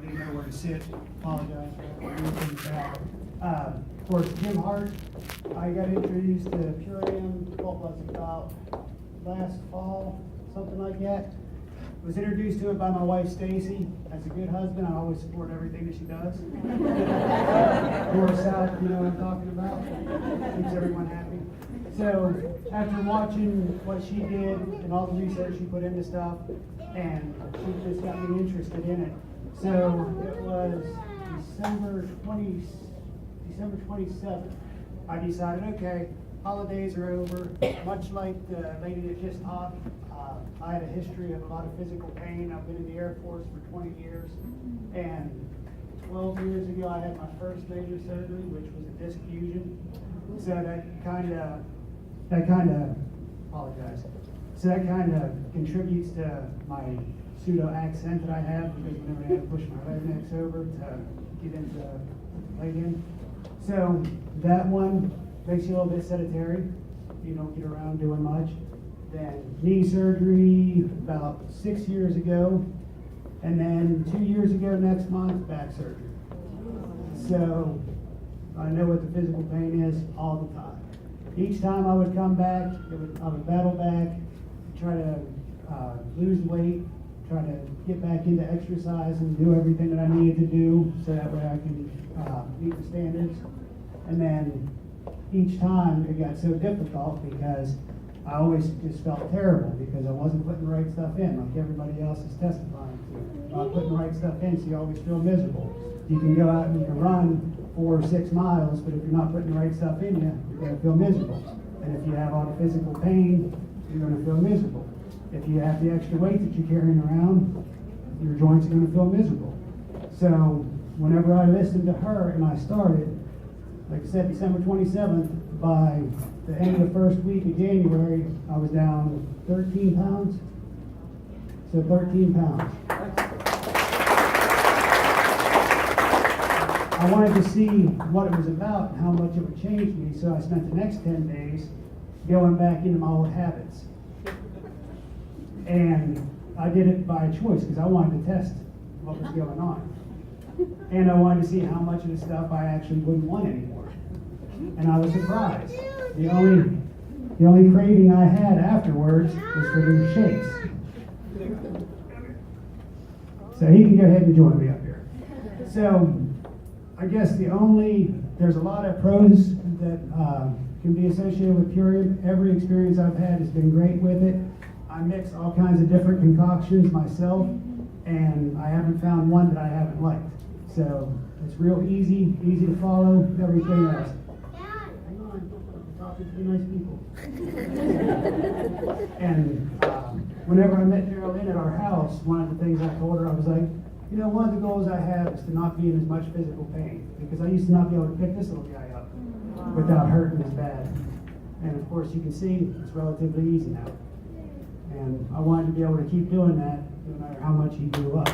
didn't know where to sit. Apologize for anything bad. Of course, Jim Hart, I got introduced to Purium, what was it, about last fall, something like that. Was introduced to it by my wife Stacy. As a good husband, I always support everything that she does. North, south, you know what I'm talking about. Keeps everyone happy. So after watching what she did and all the research she put into stuff, and she just got me interested in it. So it was December 27th. I decided, okay, holidays are over. Much like the lady that just talked, I had a history of a lot of physical pain. I've been in the Air Force for 20 years, and 12 years ago I had my first major surgery, which was a disc fusion. So that kind of apologize. So that kind of contributes to my pseudo accent that I have, because whenever I have to push my larynx over to get into leg in. So that one makes you a little bit sedentary. You don't get around doing much. Then knee surgery about 6 years ago, and then 2 years ago next month, back surgery. So I know what the physical pain is all the time. Each time I would come back, I would battle back, try to lose weight, try to get back into exercise and do everything that I needed to do so that way I can meet the standards. And then each time it got so difficult because I always just felt terrible because I wasn't putting the right stuff in, like everybody else is testifying to. Not putting the right stuff in, so you always feel miserable. You can go out and you can run 4 or 6 miles, but if you're not putting the right stuff in you, you're going to feel miserable. And if you have all the physical pain, you're going to feel miserable. If you have the extra weight that you're carrying around, your joints are going to feel miserable. So whenever I listened to her and I started, like I said, December 27th, by the end of the first week of January, I was down 13 pounds. So 13 pounds. I wanted to see what it was about and how much it would change me, so I spent the next 10 days going back into my old habits. And I did it by choice because I wanted to test what was going on. And I wanted to see how much of the stuff I actually wouldn't want anymore. And I was surprised. The only craving I had afterwards was for the shakes. So he can go ahead and join me up here. So I guess there's a lot of pros that can be associated with Purium. Every experience I've had has been great with it. I mix all kinds of different concoctions myself, and I haven't found one that I haven't liked. So it's real easy to follow, everything else. Hang on, I'm talking to nice people. And whenever I met Geraldine at our house, one of the things I told her, I was like, you know, one of the goals I have is to not be in as much physical pain, because I used to not be able to pick this little guy up without hurting as bad. And of course, you can see it's relatively easy now. And I wanted to be able to keep doing that no matter how much he grew up.